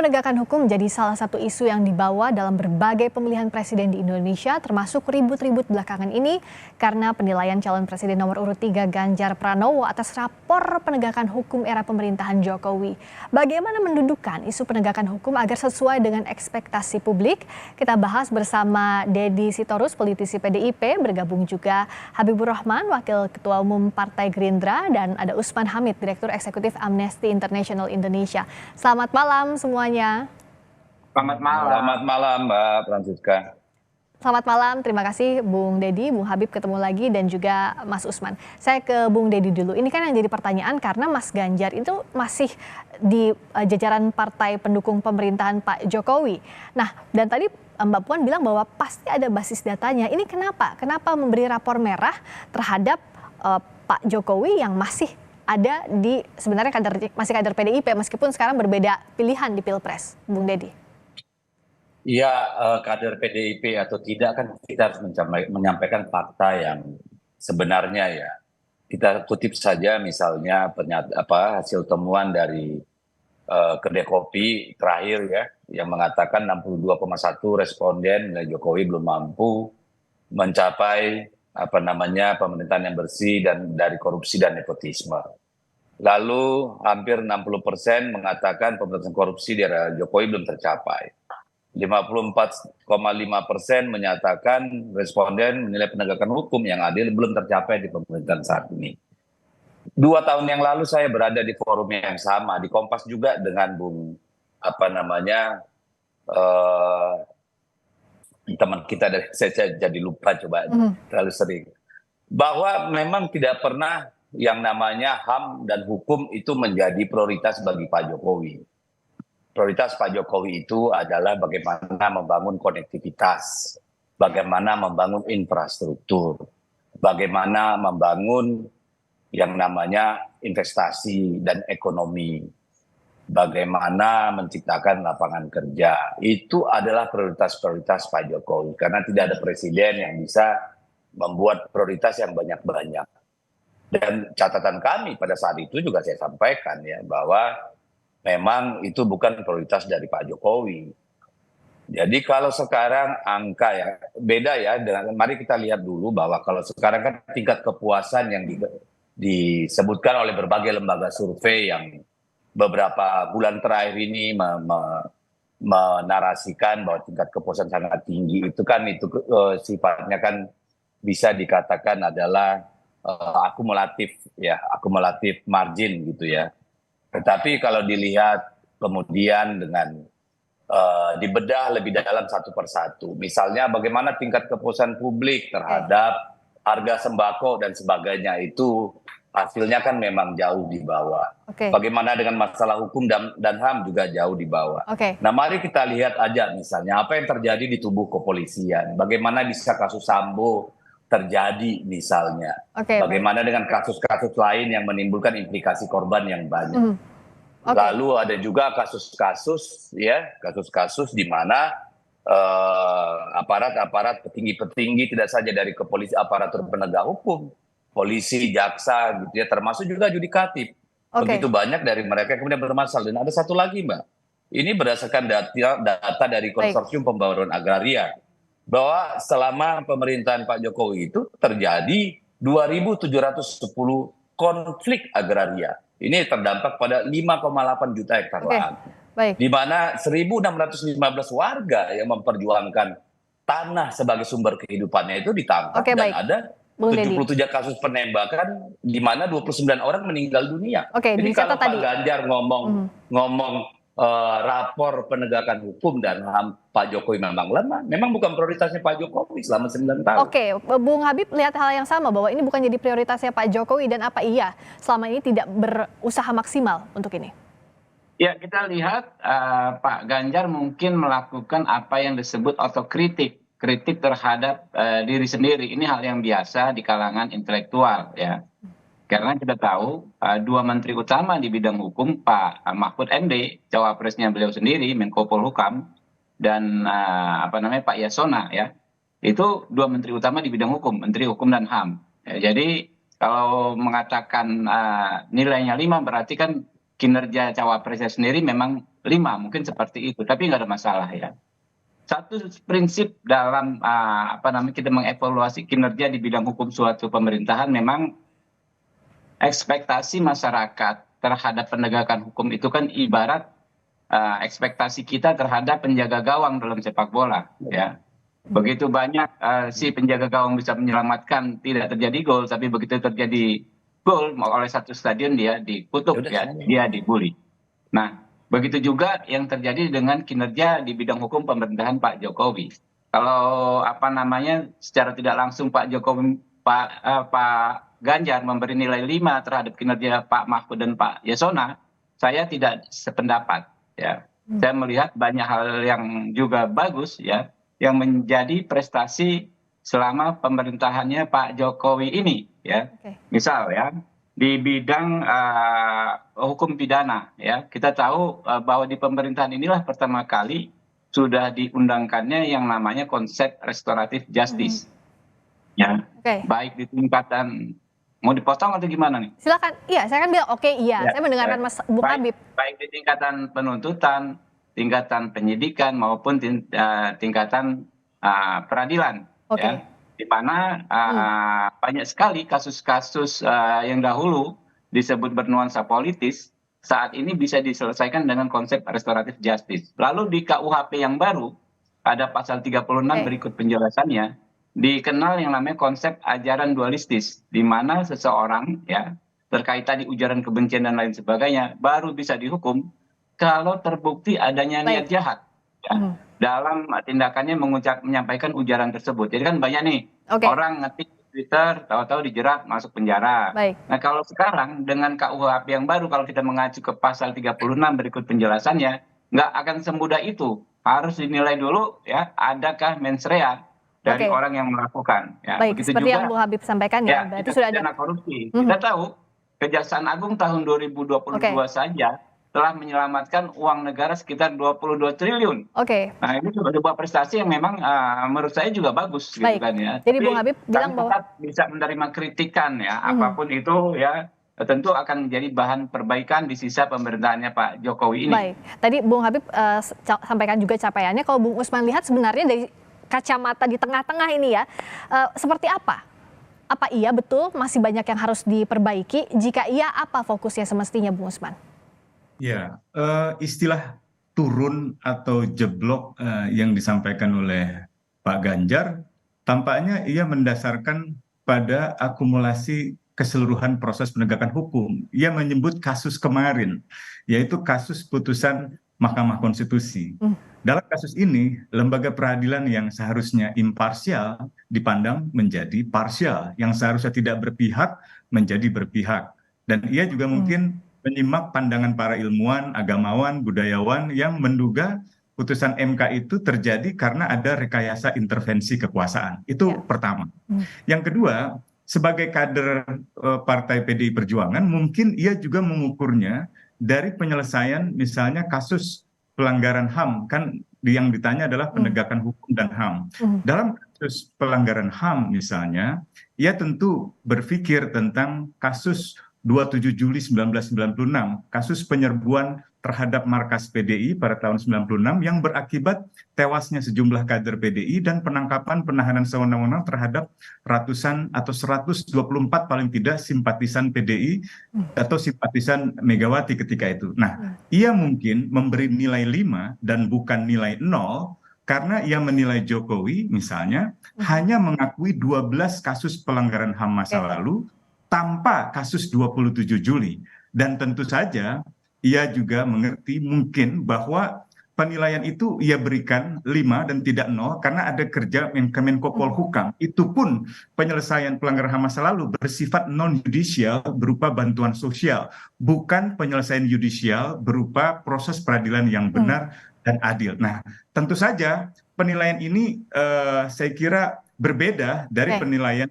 Penegakan hukum menjadi salah satu isu yang dibawa dalam berbagai pemilihan presiden di Indonesia, termasuk ribut-ribut belakangan ini karena penilaian calon presiden nomor urut 3 Ganjar Pranowo atas rapor penegakan hukum era pemerintahan Jokowi. Bagaimana mendudukan isu penegakan hukum agar sesuai dengan ekspektasi publik? Kita bahas bersama Deddy Sitorus, politisi PDIP, bergabung juga Habibur Rahman, Wakil Ketua Umum Partai Gerindra, dan ada Usman Hamid, Direktur Eksekutif Amnesty International Indonesia. Selamat malam semuanya. Selamat malam. Selamat malam Mbak Francisca. Selamat malam, terima kasih Bung Deddy, Bung Habib ketemu lagi dan juga Mas Usman. Saya ke Bung Deddy dulu. Ini kan yang jadi pertanyaan karena Mas Ganjar itu masih di jajaran partai pendukung pemerintahan Pak Jokowi. Nah, dan tadi Mbak Puan bilang bahwa pasti ada basis datanya. Ini kenapa? Kenapa memberi rapor merah terhadap Pak Jokowi yang masih ada di sebenarnya masih kader PDIP meskipun sekarang berbeda pilihan di Pilpres, Bung Deddy? Iya, kader PDIP atau tidak kan kita harus menyampaikan fakta yang sebenarnya ya. Kita kutip saja misalnya hasil temuan dari Kedai Kopi terakhir ya, yang mengatakan 62,1 responden Jokowi belum mampu mencapai pemerintahan yang bersih dan dari korupsi dan nepotisme. Lalu hampir 60% mengatakan pemberantasan korupsi di era Jokowi belum tercapai. 54,5% menyatakan responden menilai penegakan hukum yang adil belum tercapai di pemerintahan saat ini. 2 tahun yang lalu saya berada di forum yang sama, di Kompas juga dengan teman kita dari saya jadi lupa terlalu sering. Bahwa memang tidak pernah yang namanya HAM dan hukum itu menjadi prioritas bagi Pak Jokowi. Prioritas Pak Jokowi itu adalah bagaimana membangun konektivitas, bagaimana membangun infrastruktur, bagaimana membangun yang namanya investasi dan ekonomi, bagaimana menciptakan lapangan kerja. Itu adalah prioritas-prioritas Pak Jokowi, karena tidak ada presiden yang bisa membuat prioritas yang banyak-banyak. Dan catatan kami pada saat itu juga saya sampaikan ya, bahwa memang itu bukan prioritas dari Pak Jokowi. Jadi kalau sekarang angka ya beda ya, mari kita lihat dulu bahwa kalau sekarang kan tingkat kepuasan yang disebutkan oleh berbagai lembaga survei yang beberapa bulan terakhir ini menarasikan bahwa tingkat kepuasan sangat tinggi, itu kan sifatnya kan bisa dikatakan adalah akumulatif margin gitu ya. Tetapi kalau dilihat kemudian dengan dibedah lebih dalam satu persatu, misalnya bagaimana tingkat kepuasan publik terhadap harga sembako dan sebagainya, itu hasilnya kan memang jauh di bawah. Bagaimana dengan masalah hukum dan HAM juga jauh di bawah. Nah, mari kita lihat aja misalnya apa yang terjadi di tubuh kepolisian, bagaimana bisa kasus Sambo terjadi misalnya, bagaimana dengan kasus-kasus lain yang menimbulkan implikasi korban yang banyak. Lalu ada juga kasus-kasus di mana aparat petinggi-petinggi tidak saja dari aparatur penegak hukum, polisi, jaksa gitu ya, termasuk juga yudikatif. Begitu banyak dari mereka kemudian bermasalah. Dan ada satu lagi Mbak, ini berdasarkan data dari Konsorsium Pembangunan Agraria, bahwa selama pemerintahan Pak Jokowi itu terjadi 2.710 konflik agraria. Ini terdampak pada 5,8 juta hektar lahan. Di mana 1.615 warga yang memperjuangkan tanah sebagai sumber kehidupannya itu ditangkap, dan ada 77 kasus penembakan di mana 29 orang meninggal dunia. Jadi kalau Pak Ganjar ngomong rapor penegakan hukum dan HAM Pak Jokowi memang lemah, memang bukan prioritasnya Pak Jokowi selama 9 tahun. Bung Habib lihat hal yang sama bahwa ini bukan jadi prioritasnya Pak Jokowi, dan apa iya selama ini tidak berusaha maksimal untuk ini? Ya, kita lihat Pak Ganjar mungkin melakukan apa yang disebut otokritik, kritik terhadap diri sendiri. Ini hal yang biasa di kalangan intelektual ya. Karena kita tahu 2 menteri utama di bidang hukum, Pak Mahfud MD, cawapresnya beliau sendiri, Menko Polhukam, dan Pak Yasona ya, itu 2 menteri utama di bidang hukum, Menteri Hukum dan HAM. Jadi kalau mengatakan nilainya 5 berarti kan kinerja cawapresnya sendiri memang mungkin seperti itu, tapi nggak ada masalah ya. Satu prinsip dalam kita mengevaluasi kinerja di bidang hukum suatu pemerintahan, memang ekspektasi masyarakat terhadap penegakan hukum itu kan ibarat ekspektasi kita terhadap penjaga gawang dalam sepak bola, ya. Begitu banyak si penjaga gawang bisa menyelamatkan tidak terjadi gol, tapi begitu terjadi gol oleh satu stadion dia dikutuk, ya, dia dibully. Nah, begitu juga yang terjadi dengan kinerja di bidang hukum pemerintahan Pak Jokowi. Kalau secara tidak langsung Pak Ganjar memberi nilai 5 terhadap kinerja Pak Mahfud dan Pak Yasona, saya tidak sependapat, ya. Saya melihat banyak hal yang juga bagus, ya, yang menjadi prestasi selama pemerintahannya Pak Jokowi ini, ya. Misal, ya, di bidang hukum pidana, ya, kita tahu bahwa di pemerintahan inilah pertama kali sudah diundangkannya yang namanya konsep restoratif justice, ya, baik di tingkatan. Mau dipotong atau gimana nih? Silakan. Iya, saya kan bilang iya. Saya mendengarkan Mas Bung Habib. Baik di tingkatan penuntutan, tingkatan penyidikan maupun tingkatan peradilan, ya. Di mana banyak sekali kasus-kasus yang dahulu disebut bernuansa politis saat ini bisa diselesaikan dengan konsep restoratif justice. Lalu di KUHP yang baru ada pasal 36 berikut penjelasannya, dikenal yang namanya konsep ajaran dualistis, di mana seseorang, ya, terkait tadi ujaran kebencian dan lain sebagainya baru bisa dihukum kalau terbukti adanya niat jahat, ya, dalam tindakannya menyampaikan ujaran tersebut. Jadi kan banyak nih orang ngetik di Twitter, tahu-tahu dijerat masuk penjara. Nah, kalau sekarang dengan KUHP yang baru, kalau kita mengacu ke pasal 36 berikut penjelasannya, nggak akan semudah itu. Harus dinilai dulu, ya, adakah mens rea dari orang yang melakukan. Ya, begitu seperti juga, yang Bung Habib sampaikan, ya, berarti sudah ada korupsi. Kita tahu Kejaksaan Agung tahun 2022 saja telah menyelamatkan uang negara sekitar 22 triliun. Nah, ini juga sebuah prestasi yang memang menurut saya juga bagus, gitu kan, ya. Jadi Bung Habib bilang bahwa bisa menerima kritikan, ya, apapun itu, ya, tentu akan menjadi bahan perbaikan di sisa pemerintahannya Pak Jokowi ini. Baik, tadi Bung Habib sampaikan juga capaiannya. Kalau Bung Usman lihat sebenarnya dari kacamata di tengah-tengah ini, ya, seperti apa? Apa iya betul masih banyak yang harus diperbaiki? Jika iya, apa fokusnya semestinya, Bung Usman? Ya, istilah turun atau jeblok yang disampaikan oleh Pak Ganjar, tampaknya ia mendasarkan pada akumulasi keseluruhan proses penegakan hukum. Ia menyebut kasus kemarin, yaitu kasus putusan Mahkamah Konstitusi. Dalam kasus ini, lembaga peradilan yang seharusnya imparsial dipandang menjadi parsial, yang seharusnya tidak berpihak menjadi berpihak. Dan ia juga mungkin menyimak pandangan para ilmuwan, agamawan, budayawan yang menduga putusan MK itu terjadi karena ada rekayasa intervensi kekuasaan. Itu pertama. Yang kedua, sebagai kader Partai PDI Perjuangan, mungkin ia juga mengukurnya dari penyelesaian misalnya kasus pelanggaran HAM, kan yang ditanya adalah penegakan hukum dan HAM. Dalam kasus pelanggaran HAM misalnya, ia tentu berpikir tentang kasus 27 Juli 1996, kasus penyerbuan terhadap markas PDI pada tahun 96 yang berakibat tewasnya sejumlah kader PDI dan penangkapan penahanan sewenang-wenang terhadap ratusan atau 124 paling tidak simpatisan PDI atau simpatisan Megawati ketika itu. Nah, ia mungkin memberi nilai 5 dan bukan nilai 0 karena ia menilai Jokowi misalnya hanya mengakui 12 kasus pelanggaran HAM masa lalu tanpa kasus 27 Juli. Dan tentu saja ia juga mengerti mungkin bahwa penilaian itu ia berikan 5 dan tidak 0 karena ada kerja Kemenko Polhukam. Itu pun penyelesaian pelanggaran HAM masa lalu bersifat non-judicial berupa bantuan sosial, bukan penyelesaian judicial berupa proses peradilan yang benar dan adil. Nah, tentu saja penilaian ini saya kira berbeda dari penilaian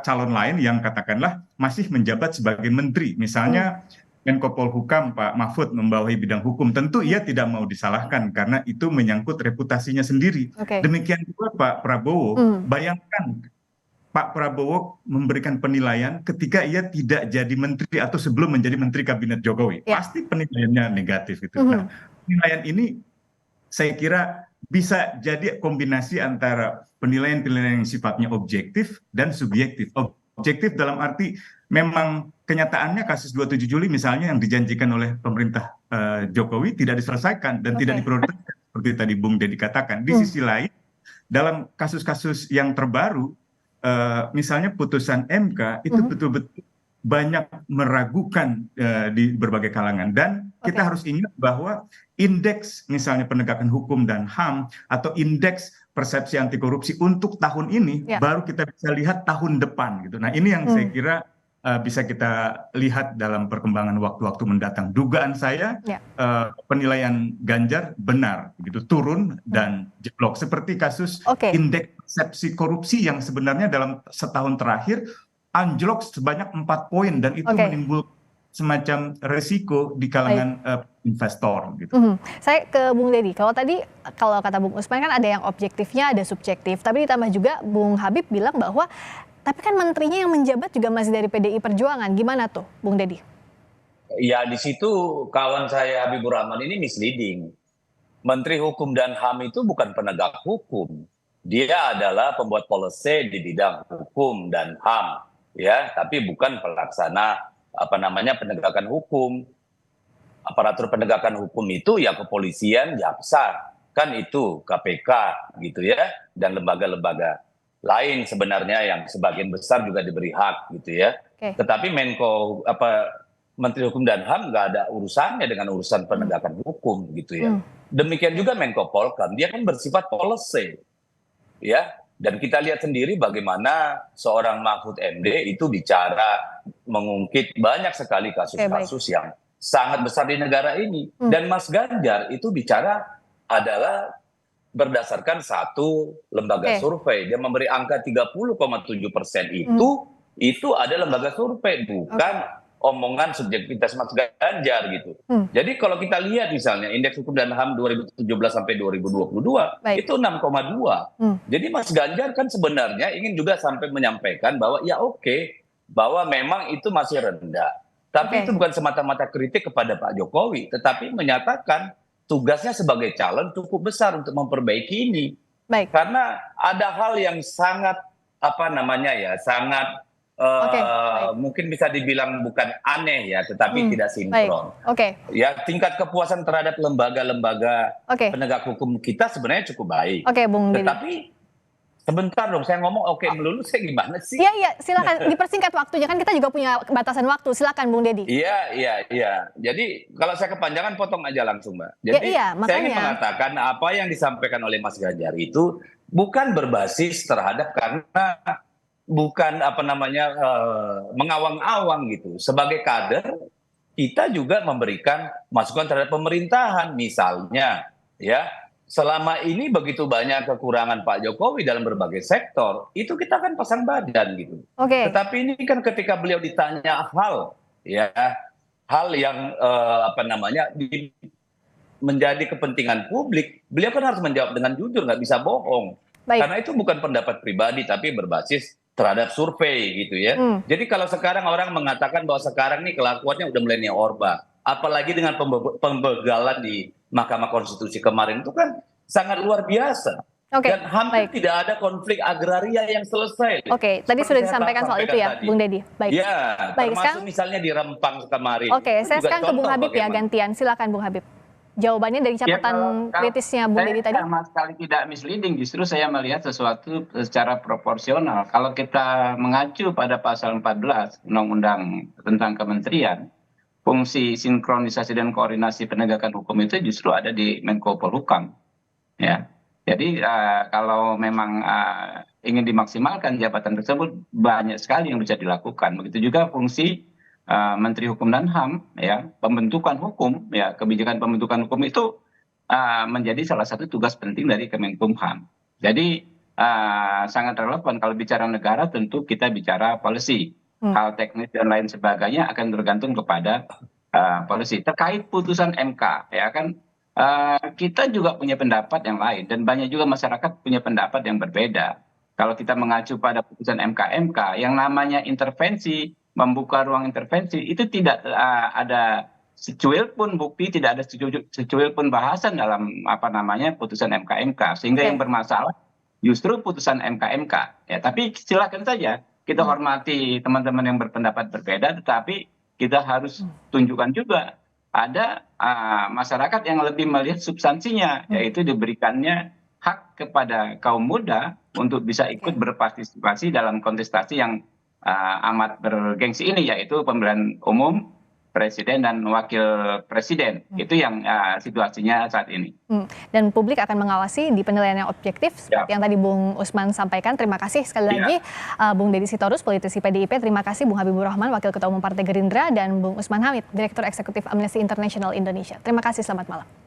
calon lain yang katakanlah masih menjabat sebagai menteri. Misalnya Menko Polhukam Pak Mahfud membawahi bidang hukum, tentu ia tidak mau disalahkan karena itu menyangkut reputasinya sendiri. Demikian juga Pak Prabowo, bayangkan Pak Prabowo memberikan penilaian ketika ia tidak jadi menteri atau sebelum menjadi menteri kabinet Jokowi. Ya. Pasti penilaiannya negatif itu. Nah, penilaian ini saya kira bisa jadi kombinasi antara penilaian-penilaian yang sifatnya objektif dan subjektif. Objektif dalam arti memang kenyataannya kasus 27 Juli misalnya yang dijanjikan oleh pemerintah Jokowi tidak diselesaikan dan tidak diprioritaskan seperti tadi Bung Deddy katakan. Di sisi lain, dalam kasus-kasus yang terbaru, misalnya putusan MK itu betul-betul banyak meragukan di berbagai kalangan, dan kita harus ingat bahwa indeks misalnya penegakan hukum dan HAM atau indeks persepsi anti korupsi untuk tahun ini baru kita bisa lihat tahun depan gitu. Nah, ini yang saya kira bisa kita lihat dalam perkembangan waktu-waktu mendatang. Dugaan saya penilaian Ganjar benar begitu, turun dan jeblok seperti kasus indeks persepsi korupsi yang sebenarnya dalam setahun terakhir anjlok sebanyak 4 poin, dan itu menimbulkan semacam resiko di kalangan investor gitu. Saya ke Bung Deddy. Kalau tadi kalau kata Bung Usman kan ada yang objektifnya, ada subjektif. Tapi ditambah juga Bung Habib bilang bahwa tapi kan menterinya yang menjabat juga masih dari PDI Perjuangan. Gimana tuh, Bung Deddy? Ya, di situ kawan saya Habibur Rahman ini misleading. Menteri Hukum dan HAM itu bukan penegak hukum. Dia adalah pembuat policy di bidang hukum dan HAM, ya, tapi bukan pelaksana penegakan hukum. Aparatur penegakan hukum itu ya kepolisian, jaksa, kan itu KPK gitu ya, dan lembaga-lembaga lain sebenarnya yang sebagian besar juga diberi hak gitu ya. Tetapi Menteri Hukum dan HAM nggak ada urusannya dengan urusan penegakan hukum gitu ya. Demikian juga Menko Polhukam, dia kan bersifat policy ya. Dan kita lihat sendiri bagaimana seorang Mahfud MD itu bicara mengungkit banyak sekali kasus-kasus yang sangat besar di negara ini. Dan Mas Ganjar itu bicara adalah berdasarkan satu lembaga survei. Dia memberi angka 30,7% itu ada lembaga survei, bukan omongan subjektivitas Mas Ganjar gitu. Jadi kalau kita lihat misalnya indeks hukum dan HAM 2017 sampai 2022 itu 6,2. Jadi Mas Ganjar kan sebenarnya ingin juga sampai menyampaikan bahwa ya bahwa memang itu masih rendah. Tapi itu bukan semata-mata kritik kepada Pak Jokowi, tetapi menyatakan tugasnya sebagai calon cukup besar untuk memperbaiki ini. Karena ada hal yang sangat sangat mungkin bisa dibilang bukan aneh ya, tetapi tidak sinkron. Ya, tingkat kepuasan terhadap lembaga-lembaga penegak hukum kita sebenarnya cukup baik. Bung Deddy. Tetapi sebentar dong, saya ngomong melulu, saya gimana sih? Iya, silakan dipersingkat waktunya, kan kita juga punya batasan waktu. Silakan Bung Deddy. Iya. Jadi kalau saya kepanjangan potong aja langsung, Mbak. Jadi saya ingin mengatakan apa yang disampaikan oleh Mas Ganjar itu bukan berbasis terhadap karena bukan mengawang-awang gitu. Sebagai kader kita juga memberikan masukan terhadap pemerintahan, misalnya ya. Selama ini begitu banyak kekurangan Pak Jokowi dalam berbagai sektor, itu kita kan pasang badan gitu. Tetapi ini kan ketika beliau ditanya hal yang menjadi kepentingan publik, beliau kan harus menjawab dengan jujur, nggak bisa bohong. Karena itu bukan pendapat pribadi, tapi berbasis terhadap survei gitu ya. Jadi kalau sekarang orang mengatakan bahwa sekarang nih kelakuannya udah mulai orba, apalagi dengan pembegalan di Mahkamah Konstitusi kemarin itu kan sangat luar biasa. Dan hampir tidak ada konflik agraria yang selesai. Tadi sudah disampaikan soal itu ya, Bung Deddy. Ya, termasuk misalnya di Rempang kemarin. Saya sekarang ke Bung Habib ya, gantian. Silakan Bung Habib. Jawabannya dari catatan kritisnya Bung Deddy tadi. Sama sekali tidak misleading, justru saya melihat sesuatu secara proporsional. Kalau kita mengacu pada pasal 14 Undang-Undang tentang Kementerian, fungsi sinkronisasi dan koordinasi penegakan hukum itu justru ada di Menko Polhukam. Ya, jadi kalau memang ingin dimaksimalkan jabatan tersebut banyak sekali yang bisa dilakukan. Begitu juga fungsi Menteri Hukum dan HAM, ya, pembentukan hukum, ya, kebijakan pembentukan hukum itu menjadi salah satu tugas penting dari Kemenkumham. Jadi sangat relevan kalau bicara negara, tentu kita bicara policy. Hal teknis dan lain sebagainya akan tergantung kepada policy. Terkait putusan MK, ya kan, kita juga punya pendapat yang lain dan banyak juga masyarakat punya pendapat yang berbeda. kalau kita mengacu pada putusan MK, yang namanya intervensi, membuka ruang intervensi, itu tidak ada secuil pun bukti, tidak ada secuil pun bahasan dalam putusan MK, sehingga yang bermasalah justru putusan MK. Ya, tapi silakan saja kita hormati teman-teman yang berpendapat berbeda, tetapi kita harus tunjukkan juga ada masyarakat yang lebih melihat substansinya, yaitu diberikannya hak kepada kaum muda untuk bisa ikut berpartisipasi dalam kontestasi yang amat bergengsi ini, yaitu pemilihan umum presiden dan wakil presiden. Itu yang situasinya saat ini. Dan publik akan mengawasi di penilaian yang objektif seperti yang tadi Bung Usman sampaikan. Terima kasih sekali lagi Bung Deddy Sitorus, politisi PDIP. Terima kasih Bung Habibur Rahman, Wakil Ketua Umum Partai Gerindra, dan Bung Usman Hamid, Direktur Eksekutif Amnesty International Indonesia. Terima kasih, selamat malam.